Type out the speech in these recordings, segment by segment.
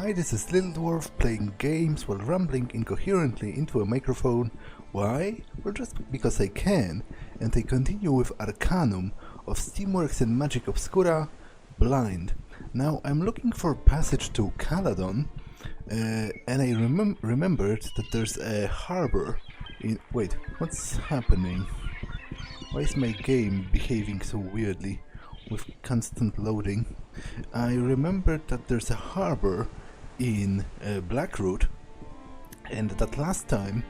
Hi, this is Little Dwarf playing games while rambling incoherently into a microphone. Why? Well, just because I can, and I continue with Arcanum of Steamworks and Magick Obscura, Blind. Now, I'm looking for a passage to Caladon, and I remembered that there's a harbor in... Wait, what's happening? Why is my game behaving so weirdly with constant loading? I remembered that there's a harbor in Blackroot, and that last time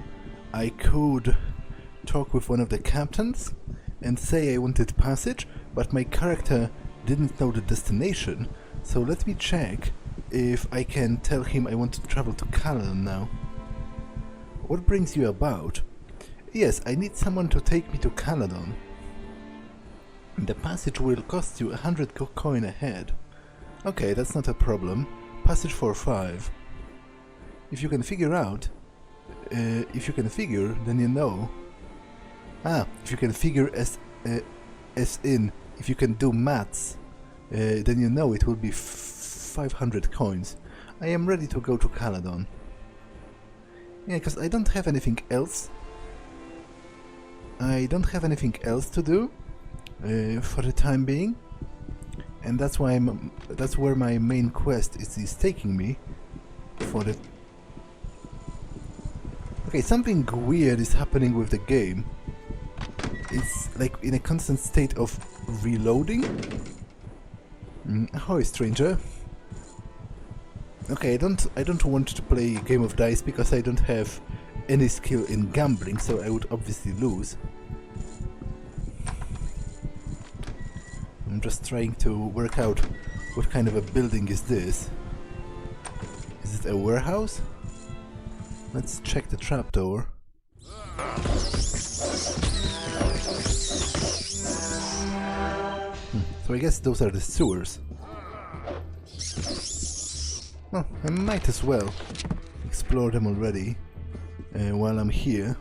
I could talk with one of the captains and say I wanted passage, but my character didn't know the destination, so let me check if I can tell him I want to travel to Caladon now. What brings you about? Yes, I need someone to take me to Caladon. The passage will cost you 100 coin a head. Okay, that's not a problem. Passage for 5. If you can figure out... then you know... if you can figure as in... If you can do maths, then you know it will be 500 coins. I am ready to go to Caladon. Yeah, because I don't have anything else. I don't have anything else to do for the time being, and that's why that's where my main quest is taking me. For the okay, something weird is happening with the game. It's like in a constant state of reloading. Ahoy, stranger. Okay, I don't want to play a game of dice because I don't have any skill in gambling, so I would obviously lose. I'm just trying to work out what kind of a building is this. Is it a warehouse? Let's check the trapdoor. So I guess those are the sewers. Oh, I might as well explore them already while I'm here.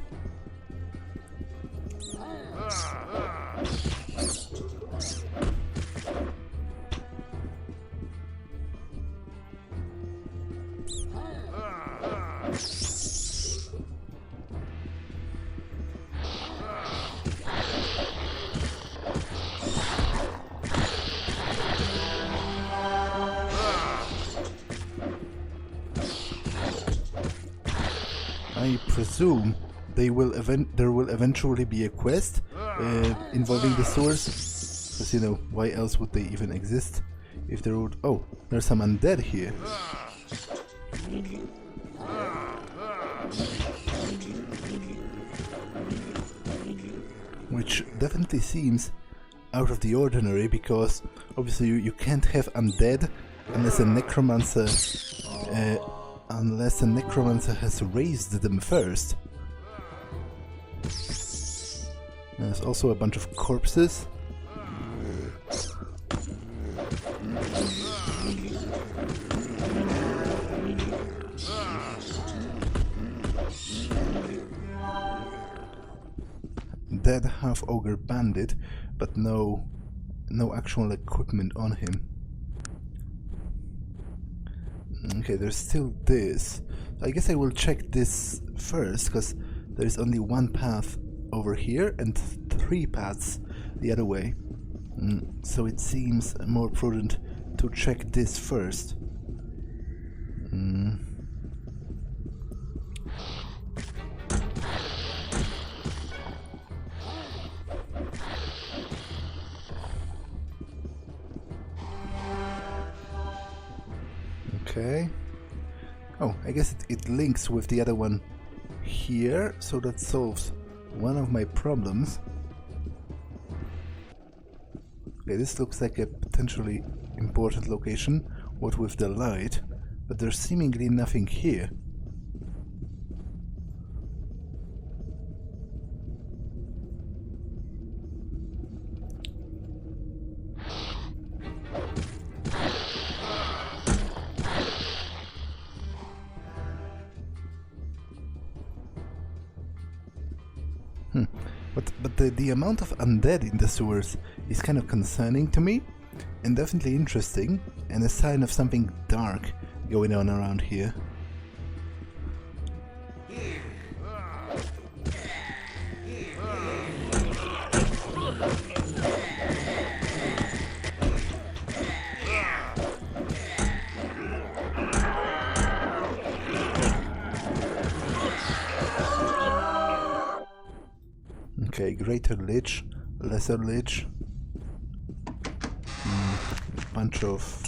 I presume there will eventually be a quest involving the sewers, because you know, why else would they even exist if there would... Oh, there's some undead here. Which definitely seems out of the ordinary, because obviously you can't have undead unless a necromancer has raised them first. There's also a bunch of corpses. Dead half-ogre bandit, but no actual equipment on him. Okay, there's still this. I guess I will check this first, because there is only one path over here and 3 paths the other way. So it seems more prudent to check this first. Okay. Oh, I guess it links with the other one here, so that solves one of my problems. Okay, this looks like a potentially important location, what with the light, but there's seemingly nothing here. But the amount of undead in the sewers is kind of concerning to me, and definitely interesting, and a sign of something dark going on around here. Okay, greater lich, lesser lich, bunch of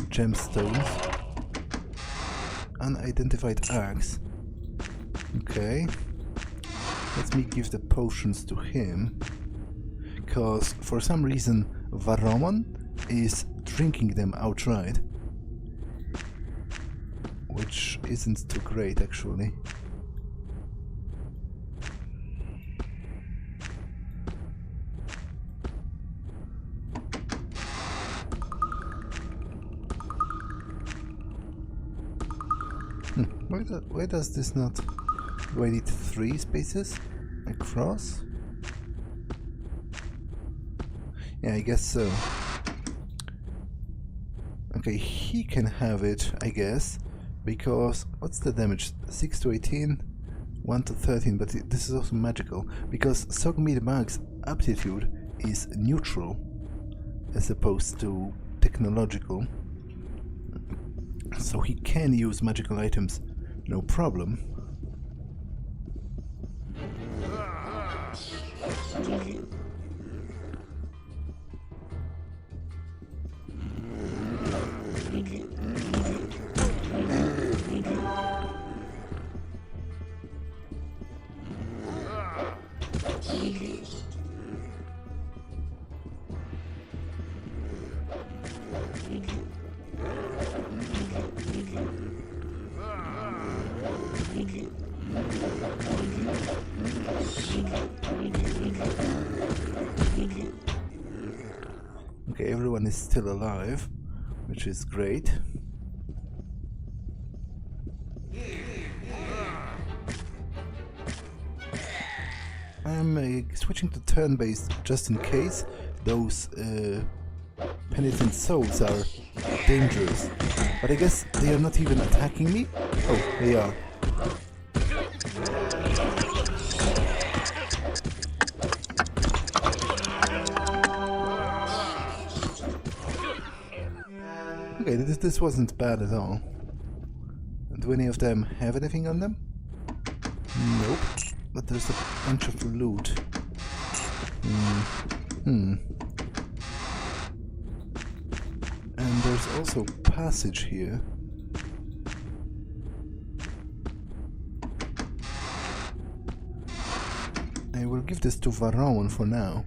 gemstones, unidentified axe. Okay, let me give the potions to him, because for some reason Varroman is drinking them outright, which isn't too great actually. Why does this not... Do I need 3 spaces across? Yeah, I guess so. Okay, he can have it, I guess, because... What's the damage? 6 to 18? 1 to 13, but this is also magical, because Sogmead Mag's aptitude is neutral, as opposed to technological. So he can use magical items, no problem. Okay, everyone is still alive, which is great. I'm switching to turn-based just in case those penitent souls are dangerous. But I guess they are not even attacking me? Oh, they are. Okay, this wasn't bad at all. Do any of them have anything on them? Nope. But there's a bunch of loot. And there's also passage here. I will give this to Varroman for now.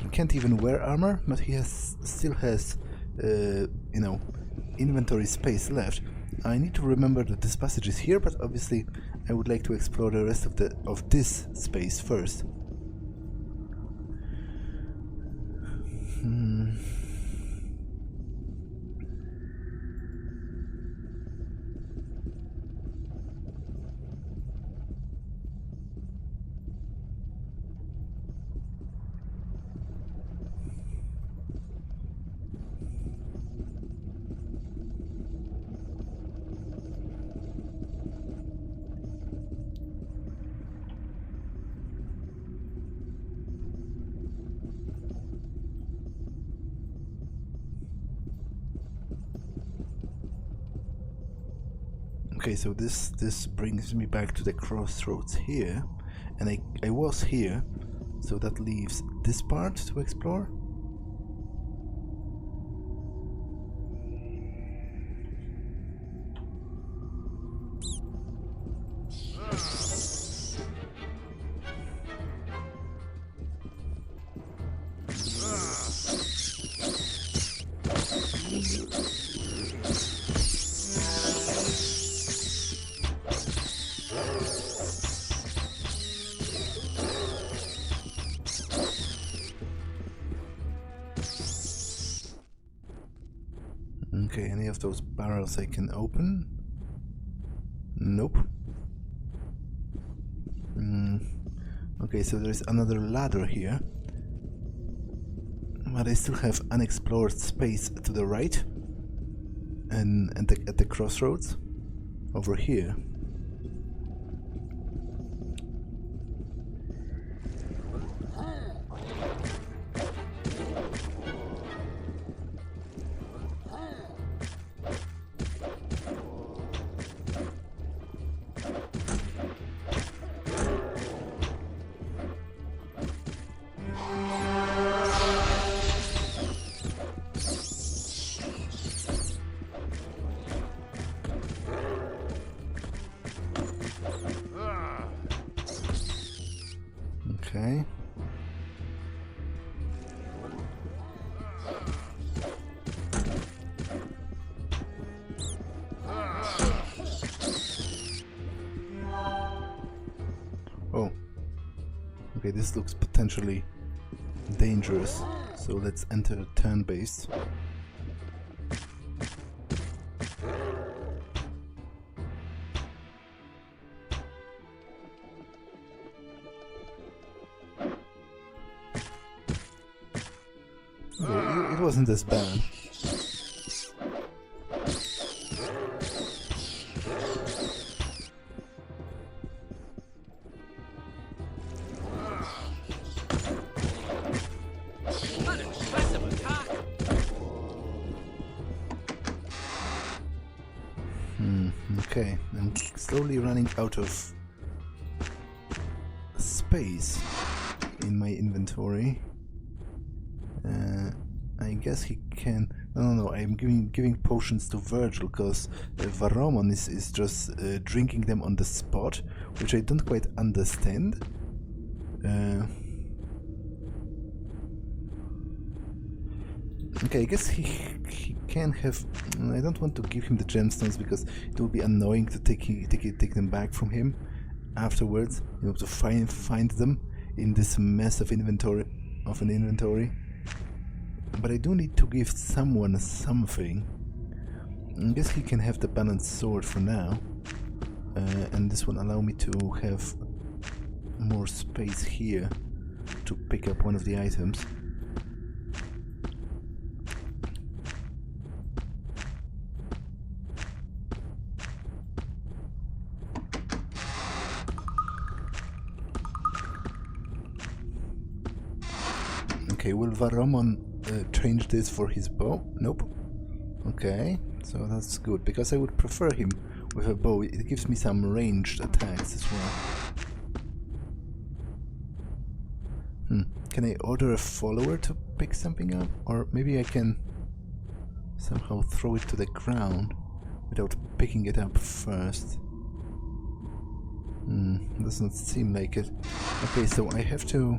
He can't even wear armor, but he still has, you know, inventory space left. I need to remember that this passage is here, but obviously I would like to explore the rest of this space first. Okay, so this brings me back to the crossroads here, and I was here, so that leaves this part to explore. Okay, any of those barrels I can open? Nope. Okay, so there's another ladder here. But I still have unexplored space to the right. and at the crossroads over here. Okay. Oh. Okay, this looks potentially dangerous. So let's enter turn-based. Okay, it wasn't as bad. Okay, I'm slowly running out of space in my inventory. I guess he can... No, I'm giving potions to Virgil, because Varomon is just drinking them on the spot, which I don't quite understand. Okay, I guess he can have... I don't want to give him the gemstones because it will be annoying to take them back from him afterwards. You know, to find them in this mess of an inventory. But I do need to give someone something. I guess he can have the balanced sword for now, and this will allow me to have more space here to pick up one of the items. Okay, will Varomon change this for his bow? Nope. Okay, so that's good, because I would prefer him with a bow. It gives me some ranged attacks as well. Can I order a follower to pick something up? Or maybe I can somehow throw it to the ground without picking it up first. Doesn't seem like it. Okay, so I have to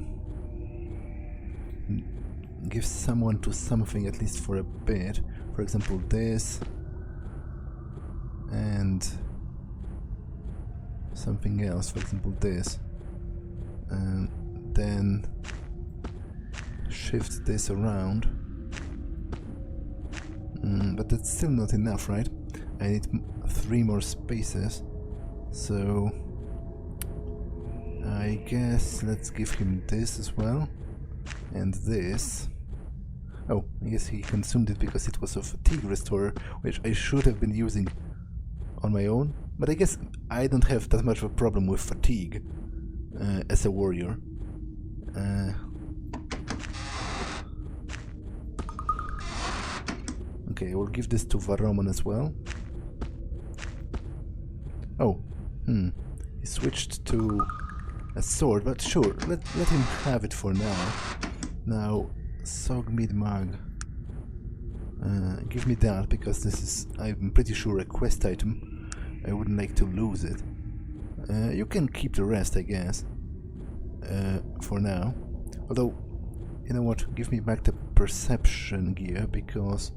give someone to something, at least for a bit. For example, this, and something else, for example this, and then shift this around. But that's still not enough, right? I need 3 more spaces, so I guess let's give him this as well, and this. Oh, I guess he consumed it because it was a fatigue restorer, which I should have been using on my own, but I guess I don't have that much of a problem with fatigue as a warrior. Okay, I will give this to Varomon as well. Oh, he switched to a sword, but sure, let him have it for now. Now, Sogmead Mag. Give me that, because this is, I'm pretty sure, a quest item. I wouldn't like to lose it. You can keep the rest, I guess, for now. Although, you know what, give me back the perception gear, because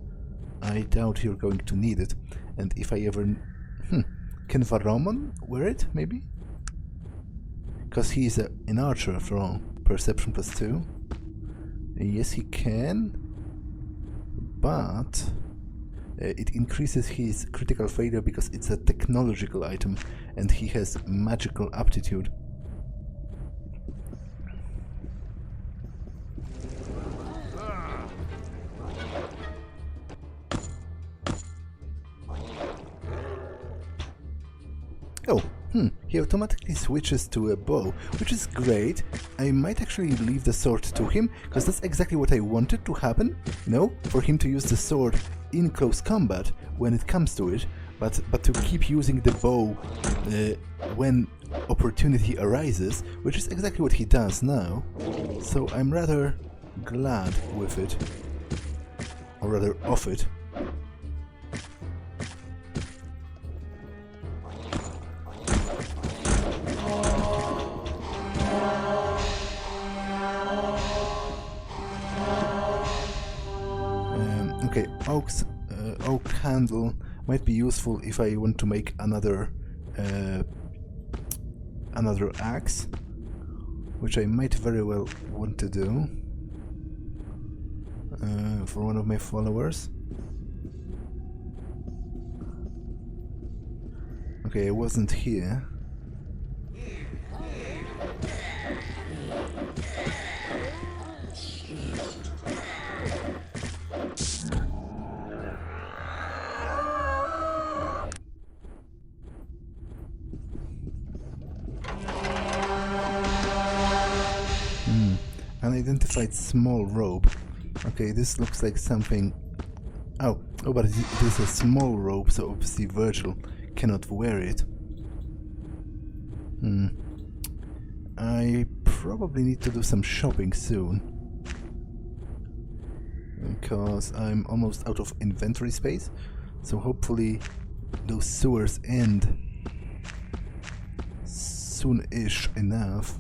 I doubt you're going to need it. And if I ever... Can Varomon wear it, maybe? Because he's an archer, after all. Perception +2. Yes, he can, but it increases his critical failure because it's a technological item and he has magical aptitude. Oh, he automatically switches to a bow, which is great. I might actually leave the sword to him, because that's exactly what I wanted to happen, you know, for him to use the sword in close combat when it comes to it, but to keep using the bow when opportunity arises, which is exactly what he does now. So I'm rather glad with it, or rather of it. Okay, oak handle might be useful if I want to make another axe, which I might very well want to do for one of my followers. Okay, I wasn't here. Unidentified small robe. Okay, this looks like something... Oh, but it is a small robe, so obviously Virgil cannot wear it. I probably need to do some shopping soon, because I'm almost out of inventory space, so hopefully those sewers end soon-ish enough.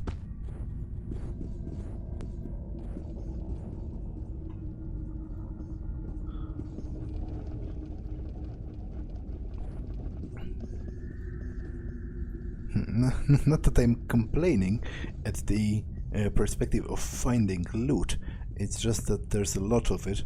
Not that I'm complaining at the perspective of finding loot, it's just that there's a lot of it.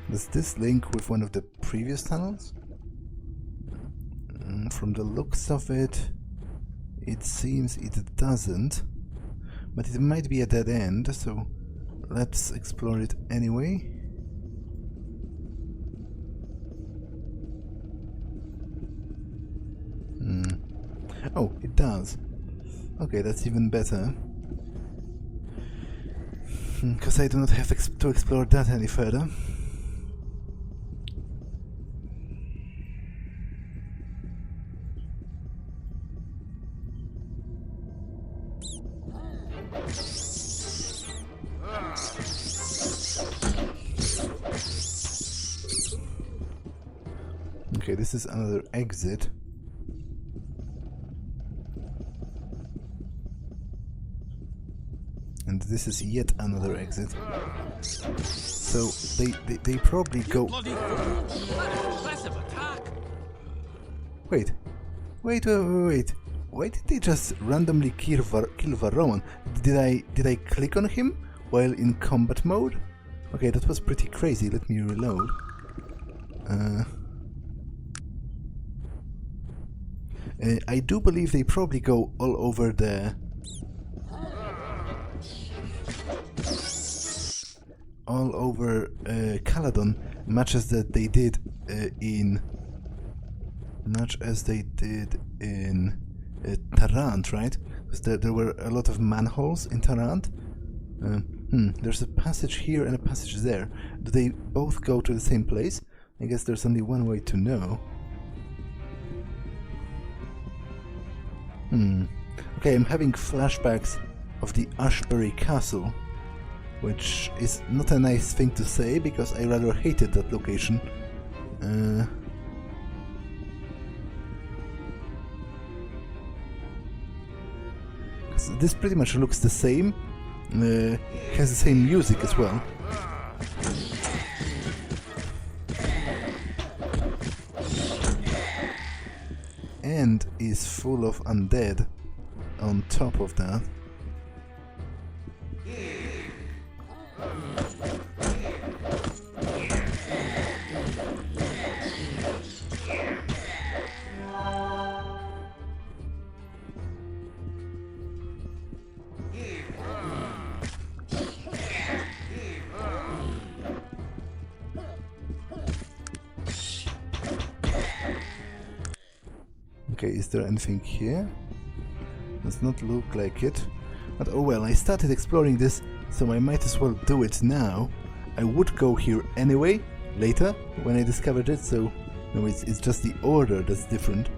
Does this link with one of the previous tunnels? From the looks of it, it seems it doesn't, but it might be a dead end, so let's explore it anyway. Oh, it does. Okay, that's even better, because I do not have to explore that any further. Okay, this is another exit. And this is yet another exit. So they probably go... Wait. Why did they just randomly kill Varroan? Did I click on him while in combat mode? Okay, that was pretty crazy. Let me reload. I do believe they probably go all over the... all over Caladon, much as that they did in... much as they did in Tarant, right? Because there were a lot of manholes in Tarant. There's a passage here and a passage there. Do they both go to the same place? I guess there's only one way to know. Okay, I'm having flashbacks of the Ashbury Castle, which is not a nice thing to say, because I rather hated that location. This pretty much looks the same, has the same music as well. And is full of undead on top of that. Okay, is there anything here? Does not look like it. But oh well, I started exploring this, so I might as well do it now. I would go here anyway, later, when I discovered it, so no, it's just the order that's different.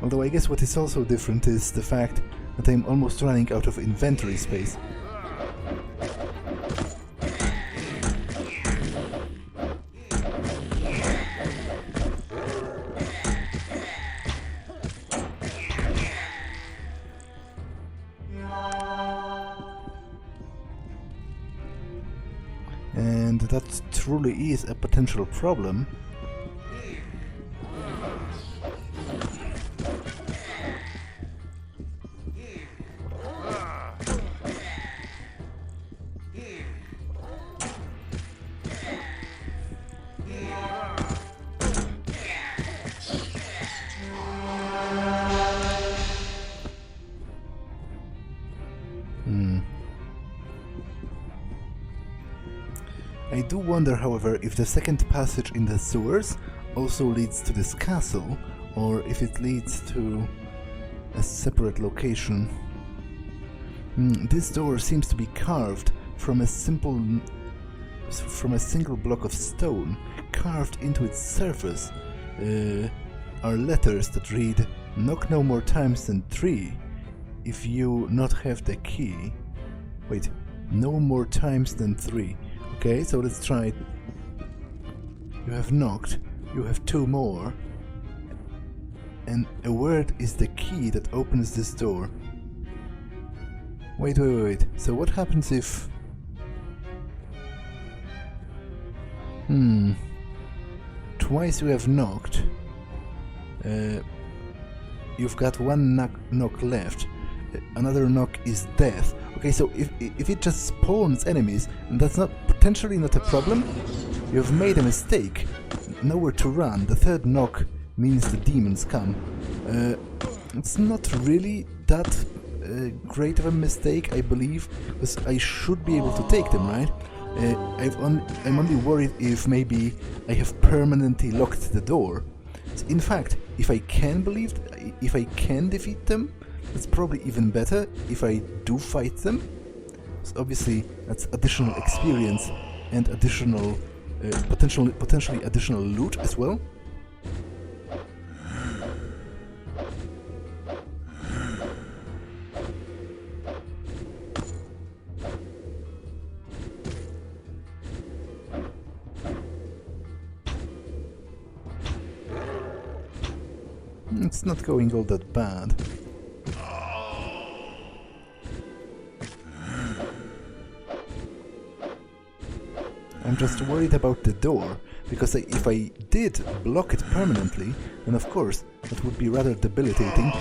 Although I guess what is also different is the fact that I'm almost running out of inventory space. And that truly is a potential problem. I do wonder, however, if the second passage in the sewers also leads to this castle, or if it leads to a separate location. This door seems to be carved from a single block of stone. Carved into its surface are letters that read, "Knock no more times than 3 if you not have the key." Wait, no more times than 3. Okay, so let's try it. You have knocked, you have 2 more. And a word is the key that opens this door. Wait. So what happens if... Twice you have knocked. You've got 1 knock left. Another knock is death. Okay, so if it just spawns enemies, and that's potentially not a problem, you've made a mistake. Nowhere to run. The 3rd knock means the demons come. It's not really that great of a mistake, I believe, because I should be able to take them, right? I'm only worried if maybe I have permanently locked the door. So in fact, if I can defeat them, it's probably even better if I do fight them. So obviously, that's additional experience and additional, potentially additional loot as well. It's not going all that bad. I'm just worried about the door, because if I did block it permanently, then of course that would be rather debilitating.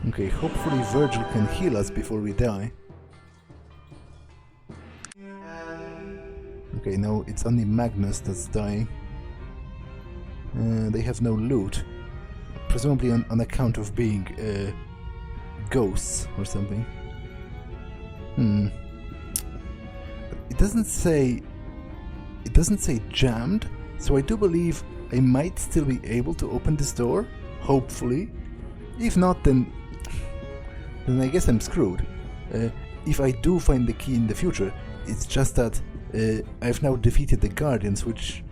Okay, hopefully Virgil can heal us before we die. Okay, no, it's only Magnus that's dying. They have no loot. Presumably on account of being ghosts or something. It doesn't say jammed, so I do believe I might still be able to open this door, hopefully. If not, then I guess I'm screwed. If I do find the key in the future, it's just that I've now defeated the Guardians, which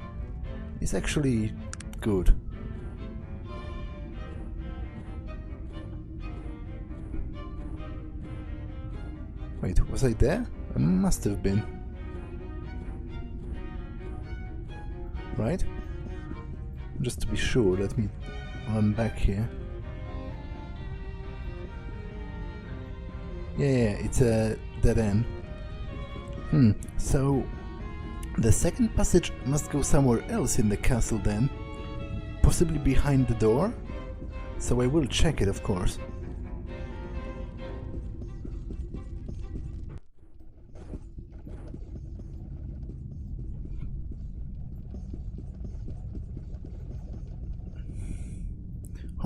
is actually good. Wait, was I there? I must have been. Right? Just to be sure, let me run back here. Yeah, it's a dead end. So the second passage must go somewhere else in the castle then, possibly behind the door. So I will check it, of course.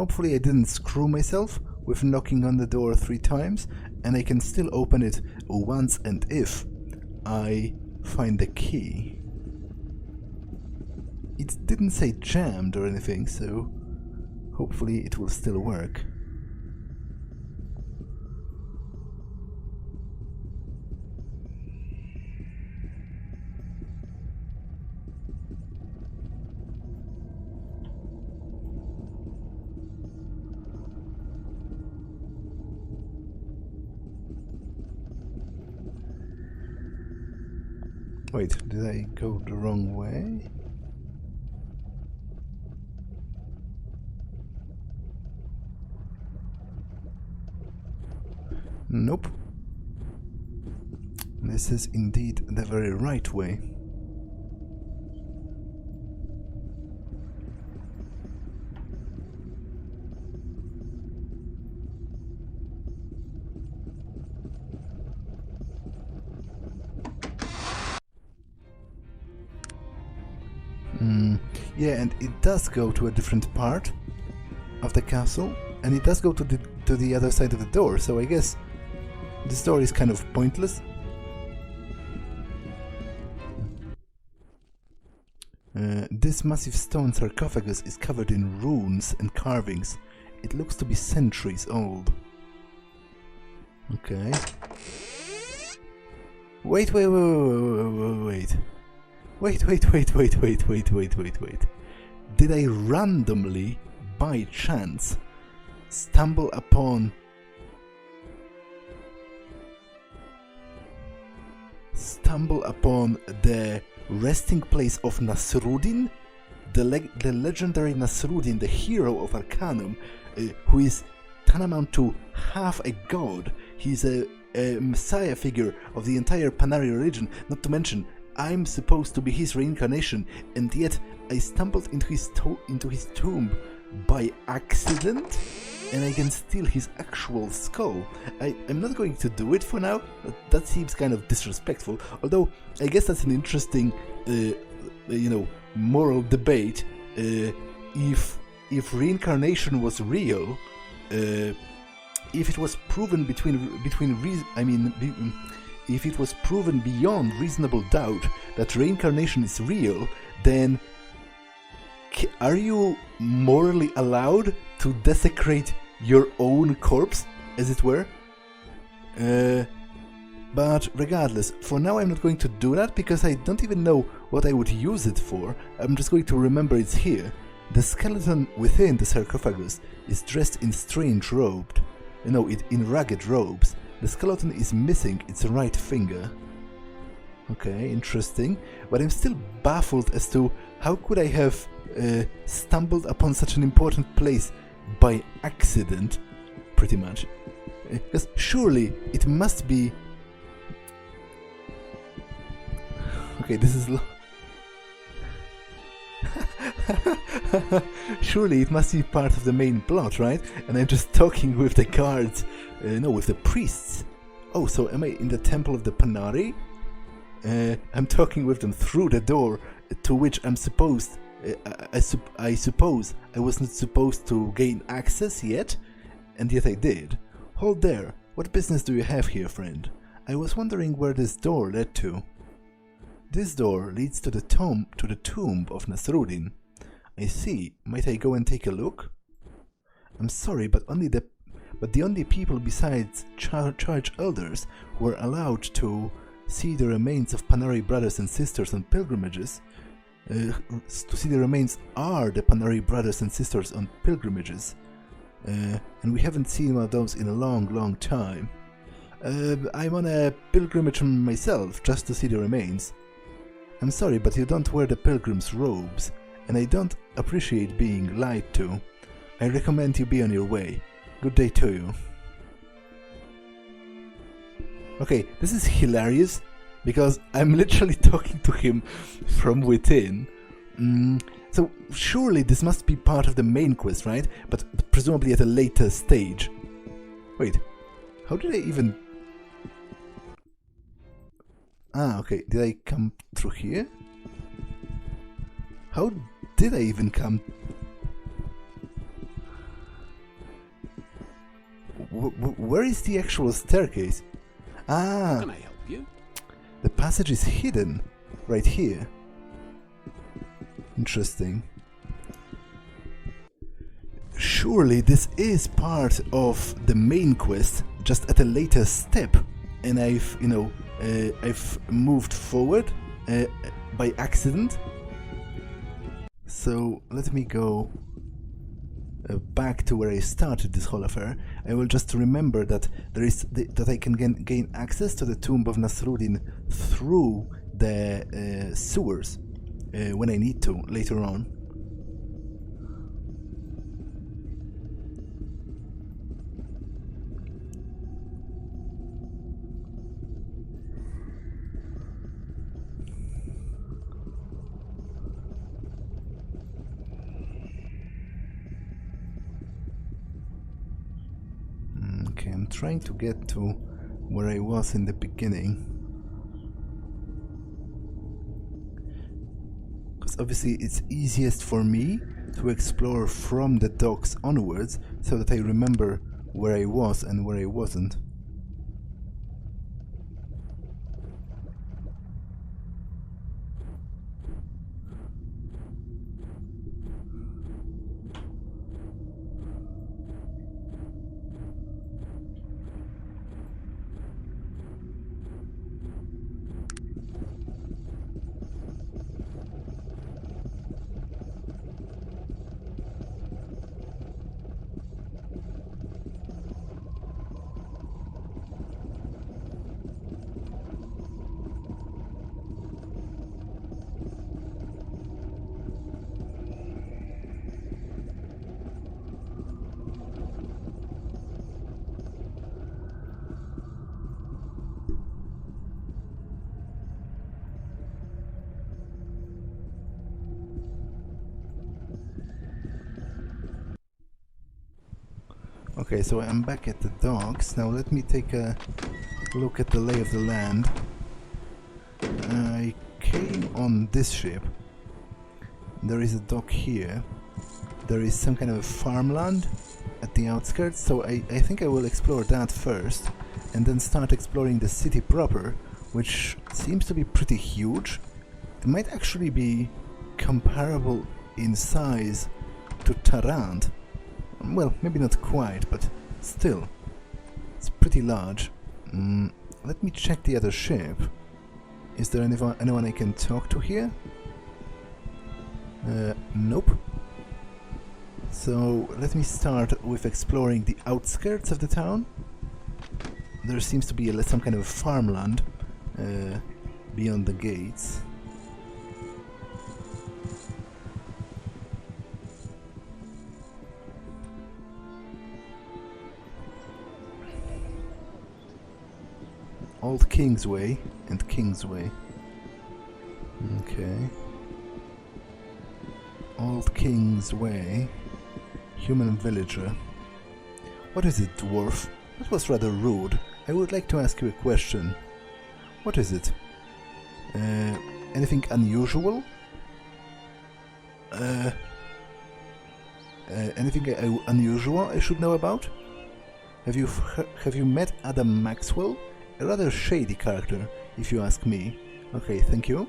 hopefully I didn't screw myself with knocking on the door 3 times, and I can still open it once and if I find the key. It didn't say jammed or anything, so hopefully it will still work. Wait, did I go the wrong way? Nope. This is indeed the very right way. Yeah, and it does go to a different part of the castle, and it does go to the other side of the door, so I guess this door is kind of pointless. This massive stone sarcophagus is covered in runes and carvings. It looks to be centuries old. Okay. Wait. Did I randomly, by chance, stumble upon the resting place of Nasrudin? The legendary Nasrudin, the hero of Arcanum, who is tantamount to half a god. He's a messiah figure of the entire Panari religion, not to mention I'm supposed to be his reincarnation, and yet I stumbled into his tomb by accident, and I can steal his actual skull. I'm not going to do it for now. That seems kind of disrespectful, although I guess that's an interesting, moral debate. If reincarnation was real, if it was proven if it was proven beyond reasonable doubt that reincarnation is real, then are you morally allowed to desecrate your own corpse, as it were? But regardless, for now I'm not going to do that because I don't even know what I would use it for. I'm just going to remember it's here. The skeleton within the sarcophagus is dressed in strange robes. In ragged robes. The skeleton is missing its right finger. Okay, interesting. But I'm still baffled as to how could I have stumbled upon such an important place by accident, pretty much. Because surely it must be... Okay, this is... Surely it must be part of the main plot, right? And I'm just talking with the guards, with the priests. Oh, so am I in the temple of the Panari? I'm talking with them through the door, to which I'm supposed... I suppose I wasn't supposed to gain access yet, and yet I did. Hold there, what business do you have here, friend? I was wondering where this door led to. This door leads to the tomb of Nasrudin. I see. Might I go and take a look? I'm sorry, but the only people besides church elders who are allowed to see the remains of Panari brothers and sisters on pilgrimages, to see the remains are the Panari brothers and sisters on pilgrimages, and we haven't seen one of those in a long time. I'm on a pilgrimage myself, just to see the remains. I'm sorry, but you don't wear the pilgrim's robes, and I don't appreciate being lied to. I recommend you be on your way. Good day to you. Okay, this is hilarious, because I'm literally talking to him from within. So surely this must be part of the main quest, right? But presumably at a later stage. Wait, how did I even... Ah, okay, did I come through here? How did I even come? where is the actual staircase? Ah! Can I help you? The passage is hidden right here. Interesting. Surely this is part of the main quest, just at a later step, and I've, you know, I've moved forward by accident. So let me go back to where I started this whole affair. I will just remember that there is that I can gain access to the Tomb of Nasrudin through the sewers when I need to later on. Okay, I'm trying to get to where I was in the beginning. Because obviously it's easiest for me to explore from the docks onwards, so that I remember where I was and where I wasn't. Okay, so I'm back at the docks. Now let me take a look at the lay of the land. I came on this ship. There is a dock here. There is some kind of farmland at the outskirts, so I think I will explore that first, and then start exploring the city proper, which seems to be pretty huge. It might actually be comparable in size to Tarant. Well, maybe not quite, but still, it's pretty large. Let me check the other ship. Is there anyone I can talk to here? Nope. So let me start with exploring the outskirts of the town. There seems to be some kind of farmland beyond the gates. Old Kingsway and Kingsway. Okay. Old Kingsway. Human villager. What is it, dwarf? That was rather rude. I would like to ask you a question. What is it? Anything unusual? Anything unusual I should know about? Have you met Adam Maxwell? A rather shady character, if you ask me. Okay, thank you.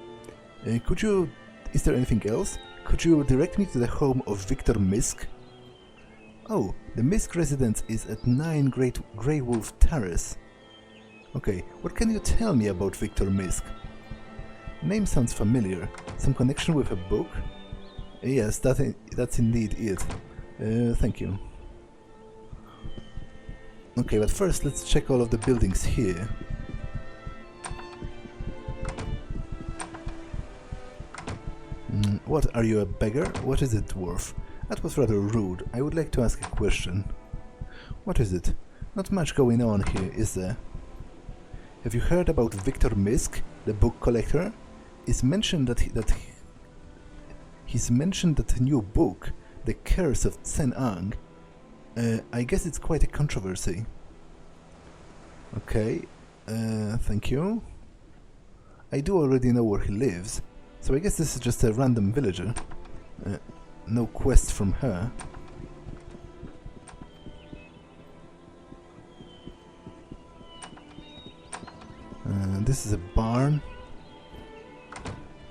Is there anything else? Could you direct me to the home of Victor Misk? Oh, the Misk residence is at 9 Grey Wolf Terrace. Okay, what can you tell me about Victor Misk? Name sounds familiar. Some connection with a book? Yes, that's indeed it. Thank you. Okay, but first let's check all of the buildings here. What, are you a beggar? What is it, dwarf? That was rather rude. I would like to ask a question. What is it? Not much going on here, is there? Have you heard about Victor Misk, the book collector? He's mentioned that he's mentioned that new book, The Curse of Tsen-Ang. I guess it's quite a controversy. Okay, thank you. I do already know where he lives, so I guess this is just a random villager. No quest from her. And this is a barn.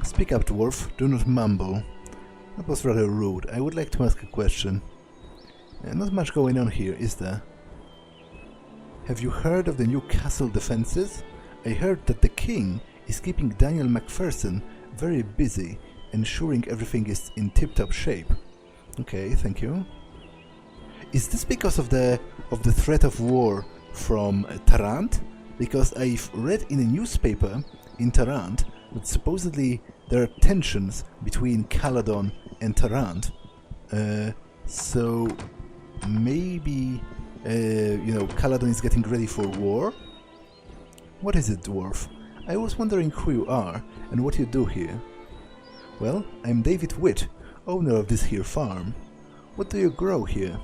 Speak up, dwarf. Do not mumble. That was rather rude. I would like to ask a question. Not much going on here, is there? Have you heard of the new castle defenses? I heard that the king is keeping Daniel Macpherson very busy, ensuring everything is in tip-top shape. Okay, thank you. Is this because of the threat of war from Tarant? Because I've read in a newspaper in Tarant that supposedly there are tensions between Caladon and Tarant. So maybe, you know, Caladon is getting ready for war? What is it, dwarf? I was wondering who you are and what you do here. Well, I'm David Witt, owner of this here farm. What do you grow here?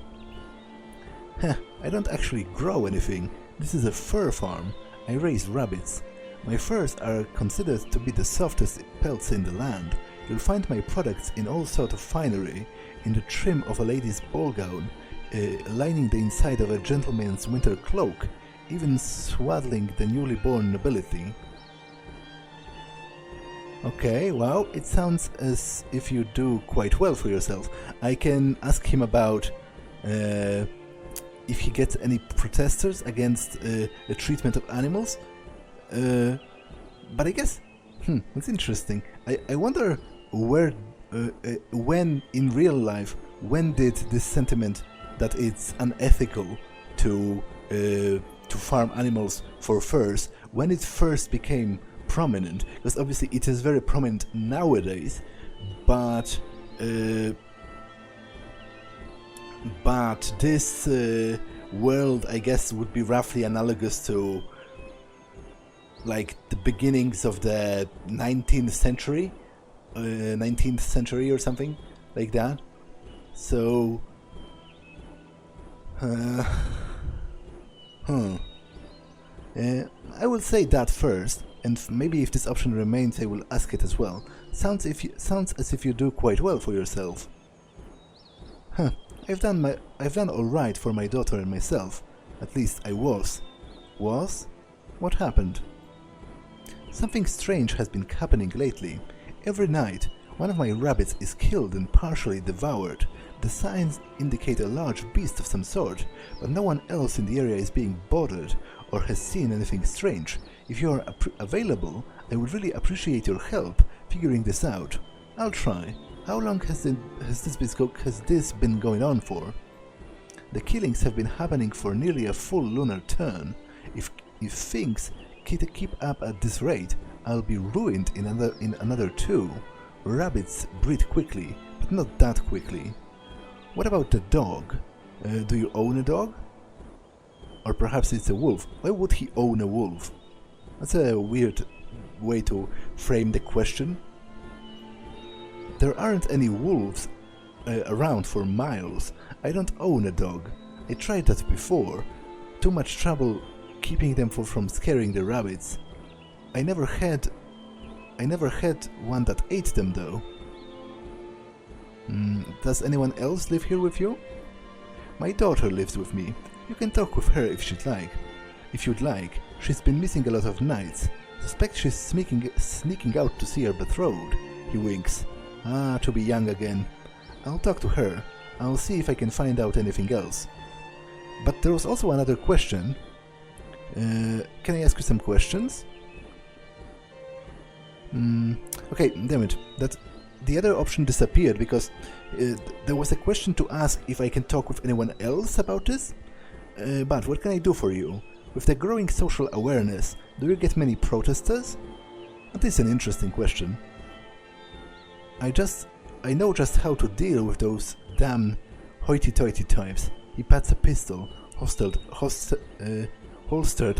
Heh, I don't actually grow anything. This is a fur farm. I raise rabbits. My furs are considered to be the softest pelts in the land. You'll find my products in all sorts of finery, in the trim of a lady's ball gown, lining the inside of a gentleman's winter cloak, even swaddling the newly born nobility. Okay, wow, it sounds as if you do quite well for yourself. I can ask him about if he gets any protesters against the treatment of animals. But I guess, that's interesting. I wonder where, when in real life, when did this sentiment that it's unethical to farm animals for furs, when it first became prominent? Because obviously it is very prominent nowadays, but this world, I guess, would be roughly analogous to like the beginnings of the 19th century or something like that. So I will say that first, and maybe if this option remains I will ask it as well. Sounds as if you do quite well for yourself. I've done all right for my daughter and myself. At least I was. Was? What happened? Something strange has been happening lately. Every night, one of my rabbits is killed and partially devoured. The signs indicate a large beast of some sort, but no one else in the area is being bothered or has seen anything strange. If you are available, I would really appreciate your help figuring this out. I'll try. How long has this been going on for? The killings have been happening for nearly a full lunar turn. If things keep up at this rate, I'll be ruined in another 2. Rabbits breed quickly, but not that quickly. What about the dog? Do you own a dog? Or perhaps it's a wolf. Why would he own a wolf? That's a weird way to frame the question. There aren't any wolves around for miles. I don't own a dog. I tried that before. Too much trouble keeping them from scaring the rabbits. I never had one that ate them though. Does anyone else live here with you? My daughter lives with me. You can talk with her if you'd like. She's been missing a lot of nights. Suspect she's sneaking out to see her betrothed. He winks. Ah, to be young again. I'll talk to her. I'll see if I can find out anything else. But there was also another question. Can I ask you some questions? Okay, damn it. The other option disappeared because there was a question to ask if I can talk with anyone else about this. But what can I do for you? With the growing social awareness, do you get many protesters? That is an interesting question. I know just how to deal with those damn hoity-toity types. He pats a pistol, holstered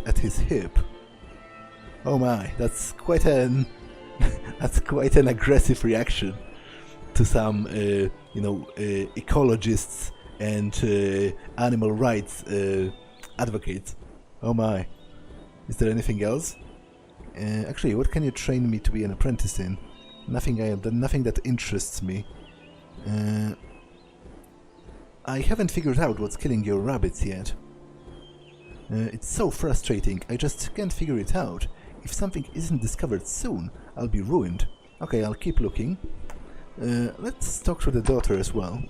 at his hip. Oh my, that's quite an aggressive reaction to some, ecologists and animal rights advocates. Oh my. Is there anything else? Actually, what can you train me to be an apprentice in? Nothing that interests me. I haven't figured out what's killing your rabbits yet. It's so frustrating, I just can't figure it out. If something isn't discovered soon, I'll be ruined. Okay, I'll keep looking. Let's talk to the daughter as well.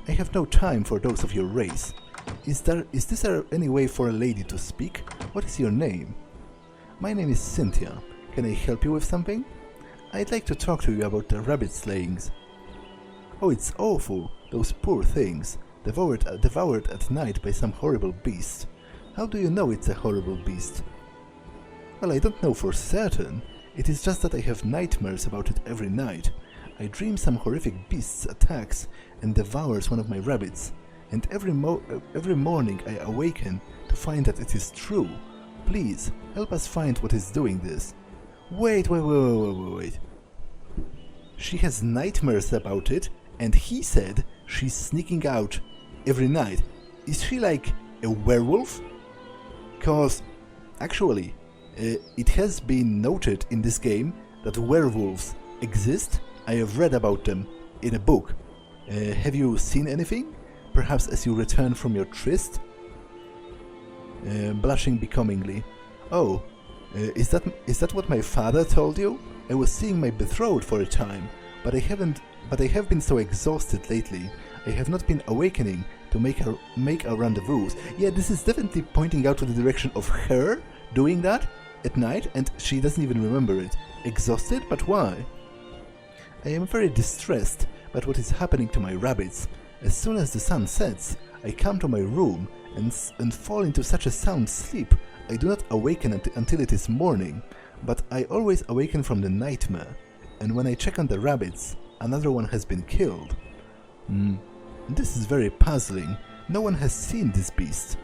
I have no time for those of your race. Is this any way for a lady to speak? What is your name? My name is Cynthia. Can I help you with something? I'd like to talk to you about the rabbit slayings. Oh, it's awful. Those poor things. Devoured at night by some horrible beast. How do you know it's a horrible beast? Well, I don't know for certain. It is just that I have nightmares about it every night. I dream some horrific beast attacks and devours one of my rabbits. And every morning I awaken to find that it is true. Please, help us find what is doing this. Wait. She has nightmares about it, and he said she's sneaking out every night. Is she like a werewolf? Cause, actually, it has been noted in this game that werewolves exist. I have read about them in a book. Have you seen anything? Perhaps as you return from your tryst? Blushing becomingly. Oh, is that what my father told you? I was seeing my betrothed for a time, but I have been so exhausted lately. I have not been awakening to make a rendezvous. Yeah, this is definitely pointing out to the direction of her doing that at night, and she doesn't even remember it. Exhausted? But why? I am very distressed about what is happening to my rabbits. As soon as the sun sets, I come to my room and fall into such a sound sleep. I do not awaken until it is morning, but I always awaken from the nightmare, and when I check on the rabbits, another one has been killed. This is very puzzling. No one has seen this beast.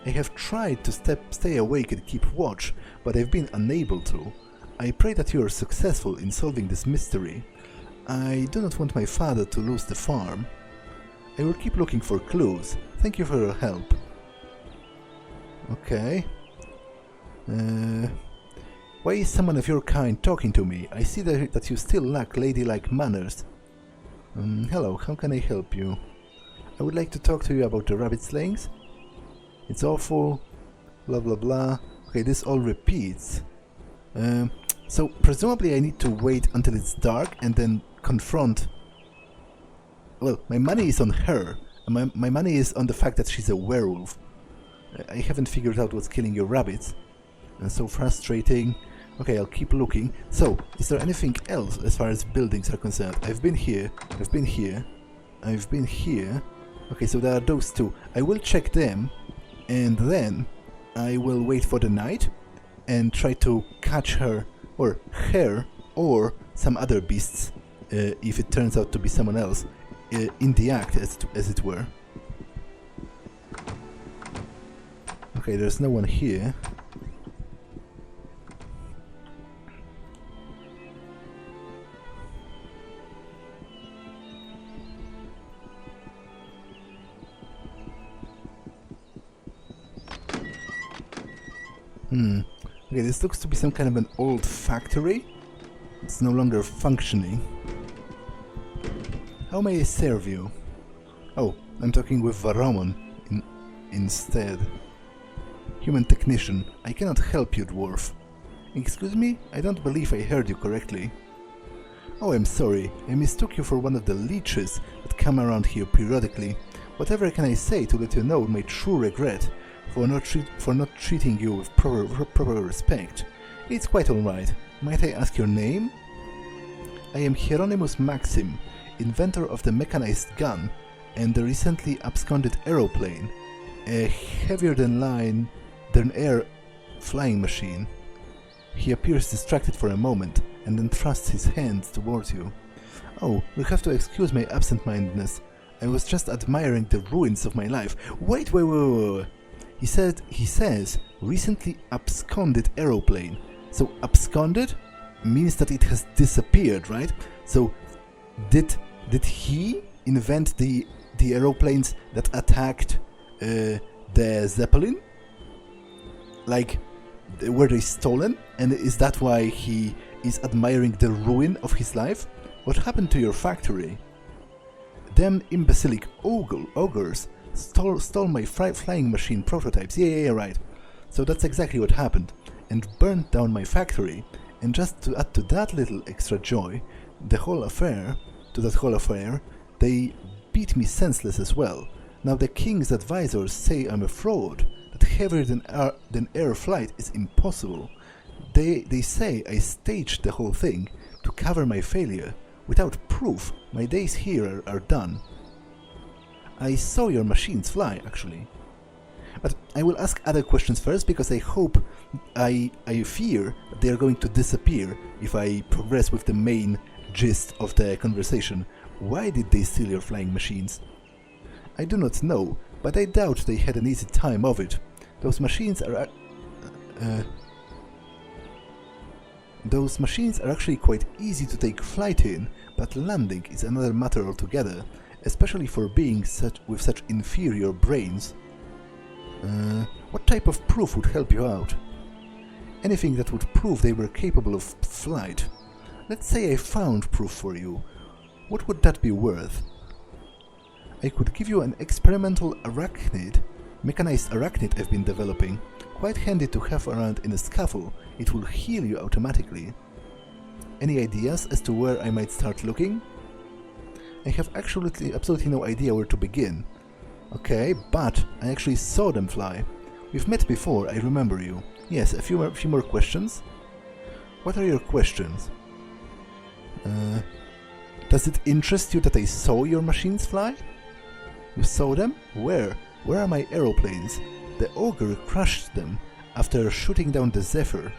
I have tried to stay awake and keep watch, but I've been unable to. I pray that you are successful in solving this mystery. I do not want my father to lose the farm. I will keep looking for clues. Thank you for your help. Okay. Why is someone of your kind talking to me? I see that you still lack ladylike manners. Hello, how can I help you? I would like to talk to you about the rabbit slayings. It's awful. Blah blah blah. Okay, this all repeats. So presumably I need to wait until it's dark and then confront... Well, my money is on her. My money is on the fact that she's a werewolf. I haven't figured out what's killing your rabbits. So frustrating. Okay, I'll keep looking. So, is there anything else as far as buildings are concerned? I've been here. Okay, so there are those two. I will check them, and then I will wait for the night and try to catch her, or some other beasts, if it turns out to be someone else, in the act, as it were. Okay, there's no one here. Okay, this looks to be some kind of an old factory. It's no longer functioning. How may I serve you? Oh, I'm talking with Varomon instead. Human technician, I cannot help you, dwarf. Excuse me? I don't believe I heard you correctly. Oh, I'm sorry. I mistook you for one of the leeches that come around here periodically. Whatever can I say to let you know my true regret for not treating you with proper respect? It's quite alright. Might I ask your name? I am Hyeronimus Maxim, inventor of the mechanized gun and the recently absconded aeroplane, a heavier than air flying machine. He appears distracted for a moment and then thrusts his hands towards you. Oh, you'll have to excuse my absent-mindedness. I was just admiring the ruins of my life. Wait. He says recently absconded aeroplane. So absconded means that it has disappeared, right? So did he invent the aeroplanes that attacked the Zeppelin? Like, were they stolen? And is that why he is admiring the ruin of his life? What happened to your factory? Them imbecilic ogres stole my flying machine prototypes. Yeah, right. So that's exactly what happened. and burned down my factory, and just to add to that little extra joy, the whole affair, they beat me senseless as well. Now the king's advisors say I'm a fraud, that heavier than air flight is impossible. They say I staged the whole thing to cover my failure. Without proof, my days here are done. I saw your machines fly, actually. But I will ask other questions first, because I fear that they are going to disappear if I progress with the main gist of the conversation. Why did they steal your flying machines? I do not know, but I doubt they had an easy time of it. Those machines are actually quite easy to take flight in, but landing is another matter altogether, especially for beings with such inferior brains. What type of proof would help you out? Anything that would prove they were capable of flight. Let's say I found proof for you. What would that be worth? I could give you an experimental mechanized arachnid I've been developing. Quite handy to have around in a scuffle. It will heal you automatically. Any ideas as to where I might start looking? I have absolutely no idea where to begin. Okay, but I actually saw them fly. We've met before, I remember you. Yes, a few more questions? What are your questions? Does it interest you that I saw your machines fly? You saw them? Where? Where are my aeroplanes? The ogre crushed them after shooting down the Zephyr.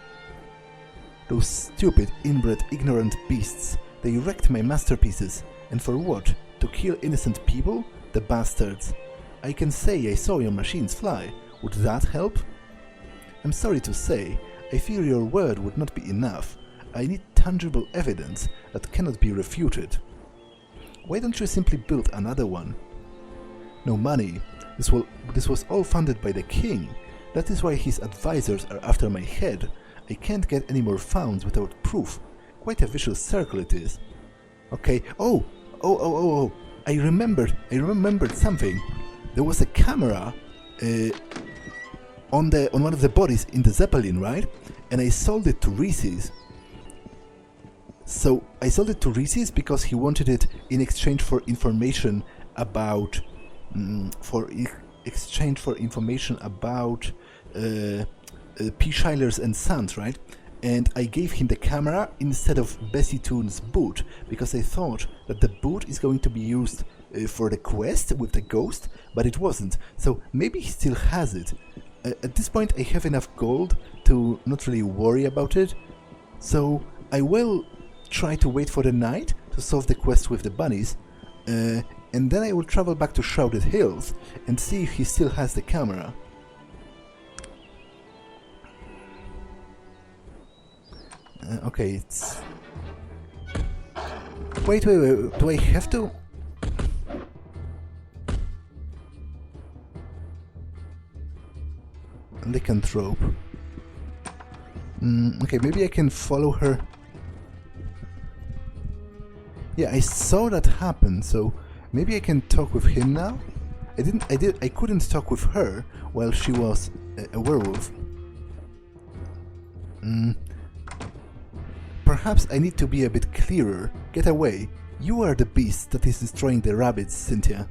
Those stupid, inbred, ignorant beasts. They wrecked my masterpieces. And for what? To kill innocent people? The bastards. I can say I saw your machines fly. Would that help? I'm sorry to say, I fear your word would not be enough. I need tangible evidence that cannot be refuted. Why don't you simply build another one? No money. This was all funded by the king. That is why his advisors are after my head. I can't get any more founds without proof. Quite a vicious circle it is. Okay. Oh! I remembered something. There was a camera on one of the bodies in the Zeppelin, right? And I sold it to Reese's. So I sold it to Reese's because he wanted it in exchange for information about P. Schuyler's and Sons, right? And I gave him the camera instead of Bessie Toon's boot, because I thought that the boot is going to be used for the quest with the ghost, but it wasn't. So maybe he still has it. At this point I have enough gold to not really worry about it, so I will try to wait for the night to solve the quest with the bunnies, and then I will travel back to Shrouded Hills and see if he still has the camera. Okay, it's... Wait, do I have to? Lycanthrope. Okay, maybe I can follow her. Yeah, I saw that happen, so maybe I can talk with him now? I couldn't talk with her while she was a werewolf. Perhaps I need to be a bit clearer. Get away. You are the beast that is destroying the rabbits, Cynthia.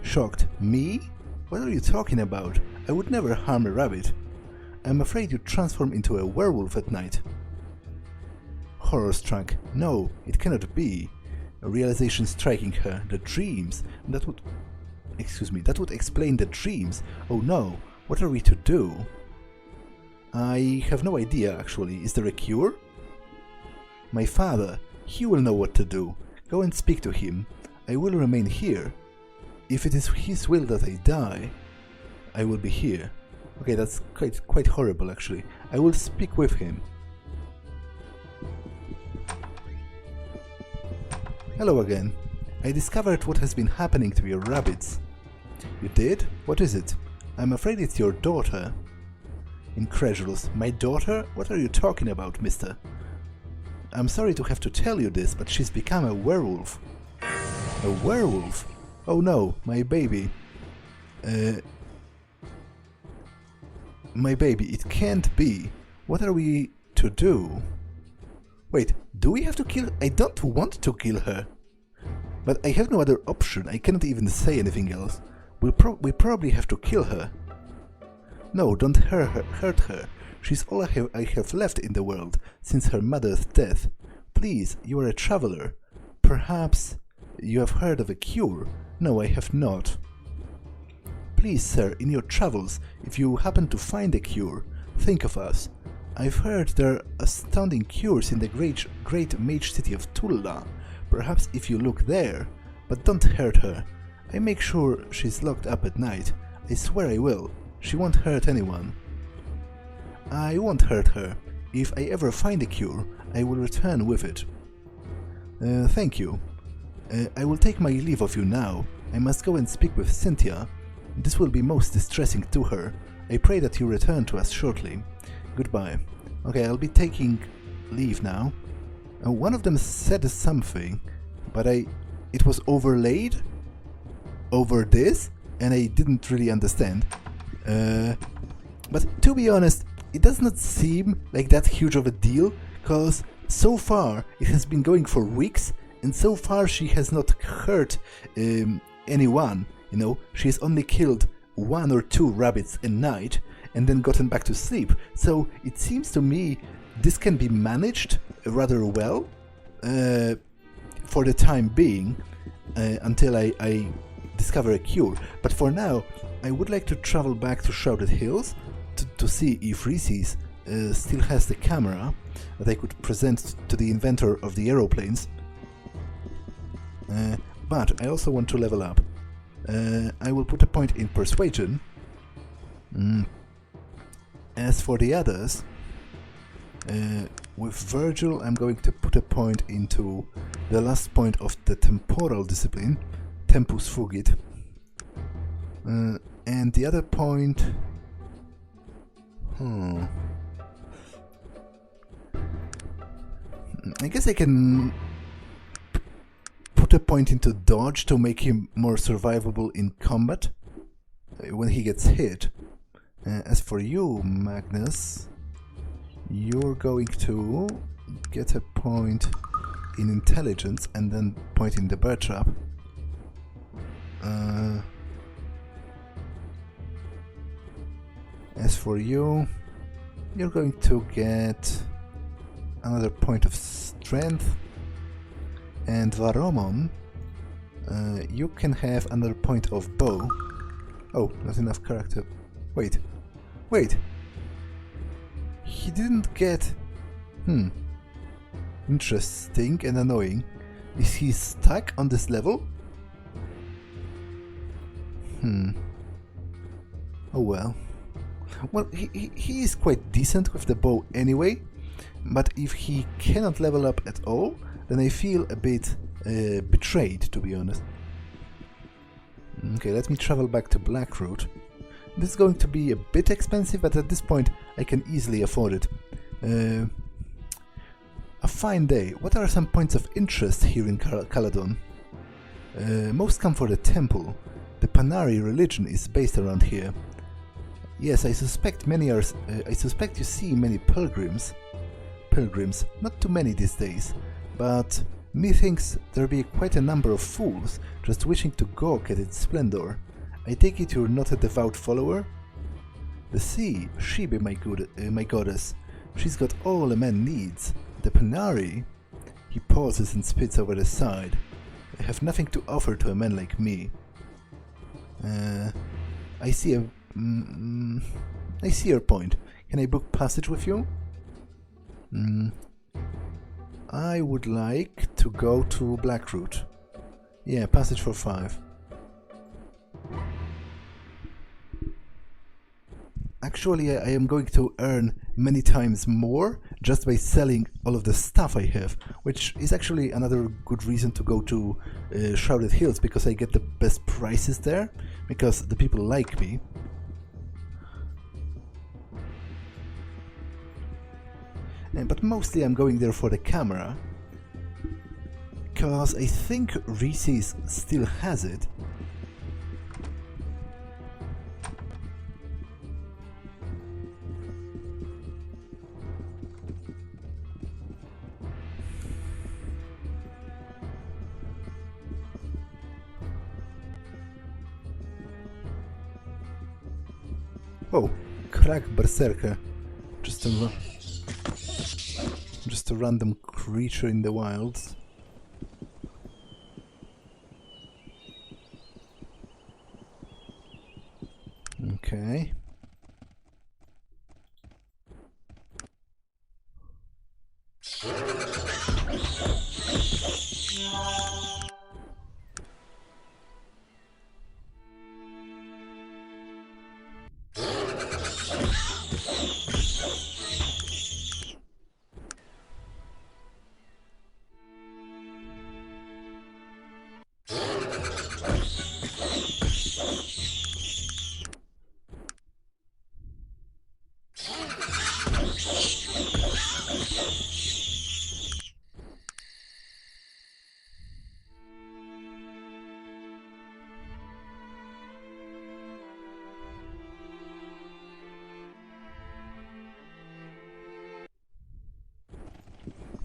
Shocked. Me? What are you talking about? I would never harm a rabbit. I'm afraid you transform into a werewolf at night. Horror-struck. No, it cannot be. A realization striking her. The dreams. That would explain the dreams. Oh no, what are we to do? I have no idea, actually. Is there a cure? My father. He will know what to do. Go and speak to him. I will remain here. If it is his will that I die, I will be here. Okay, that's quite horrible, actually. I will speak with him. Hello again. I discovered what has been happening to your rabbits. You did? What is it? I'm afraid it's your daughter. Incredulous. My daughter? What are you talking about, mister? I'm sorry to have to tell you this, but she's become a werewolf. A werewolf? Oh no, my baby. My baby, it can't be. What are we to do? Wait, do we have to kill? I don't want to kill her. But I have no other option. I cannot even say anything else. We probably have to kill her. No, don't hurt her. She's all I have left in the world since her mother's death. Please, you are a traveler. Perhaps you have heard of a cure? No, I have not. Please, sir, in your travels, if you happen to find a cure, think of us. I've heard there are astounding cures in the great mage city of Tulla. Perhaps if you look there, but don't hurt her. I make sure she's locked up at night. I swear I will. She won't hurt anyone. I won't hurt her. If I ever find a cure, I will return with it. Thank you. I will take my leave of you now. I must go and speak with Cynthia. This will be most distressing to her. I pray that you return to us shortly. Goodbye. Okay, I'll be taking leave now. One of them said something, but it was overlaid over this, and I didn't really understand. But to be honest, it does not seem like that huge of a deal, because so far it has been going for weeks, and so far she has not hurt anyone. You know, she has only killed 1 or 2 rabbits a night and then gotten back to sleep. So it seems to me this can be managed rather well for the time being, until I discover a cure. But for now, I would like to travel back to Shrouded Hills to see if Reese's still has the camera that I could present to the inventor of the aeroplanes. But I also want to level up. I will put a point in persuasion. As for the others, with Virgil I'm going to put a point into the last point of the temporal discipline, Tempus Fugit. And the other point... I guess I can put a point into dodge to make him more survivable in combat when he gets hit. As for you, Magnus, you're going to get a point in intelligence and then point in the bear trap. As for you, you're going to get another point of strength. And Varomon, you can have another point of bow. Oh, not enough character. Wait. He didn't get... Interesting and annoying. Is he stuck on this level? Oh well. Well, he is quite decent with the bow anyway, but if he cannot level up at all, then I feel a bit betrayed, to be honest. Okay, let me travel back to Blackroot. This is going to be a bit expensive, but at this point I can easily afford it. A fine day. What are some points of interest here in Caladon? Most come for the temple. The Panari religion is based around here. Yes, I suspect you see many pilgrims. Not too many these days, but methinks there be quite a number of fools just wishing to gawk at its splendor. I take it you're not a devout follower? The sea, she be my goddess. She's got all a man needs. The Panari... He pauses and spits over the side. I have nothing to offer to a man like me. I see your point. Can I book passage with you? I would like to go to Blackroot. Yeah, passage for 5. Actually, I am going to earn many times more just by selling all of the stuff I have, which is actually another good reason to go to Shrouded Hills, because I get the best prices there, because the people like me. But mostly I'm going there for the camera, because I think Reese's still has it. Oh, crack berserker. Just a random creature in the wilds. Okay.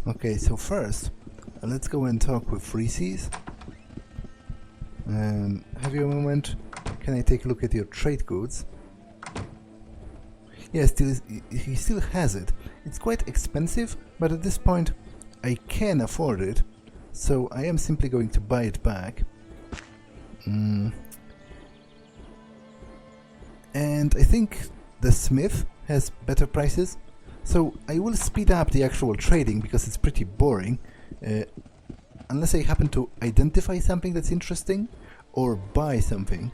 Okay, so first, let's go and talk with Reese's. Have you a moment? Can I take a look at your trade goods? Yes, he still has it. It's quite expensive, but at this point I can afford it, so I am simply going to buy it back. And I think the smith has better prices, so I will speed up the actual trading because it's pretty boring, unless I happen to identify something that's interesting or buy something.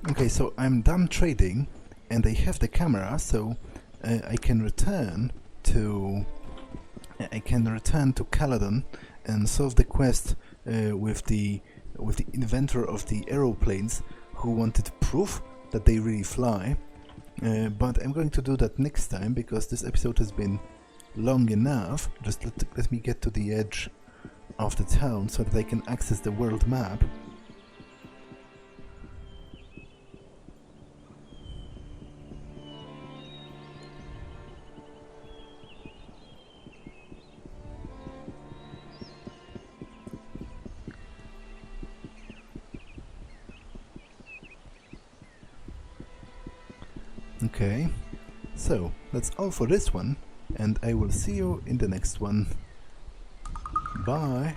Okay, so I'm done trading, and I have the camera, so I can return to Caladon and solve the quest with the inventor of the aeroplanes, who wanted proof that they really fly. But I'm going to do that next time because this episode has been long enough. Just let me get to the edge of the town so that I can access the world map. Okay, so that's all for this one, and I will see you in the next one. Bye!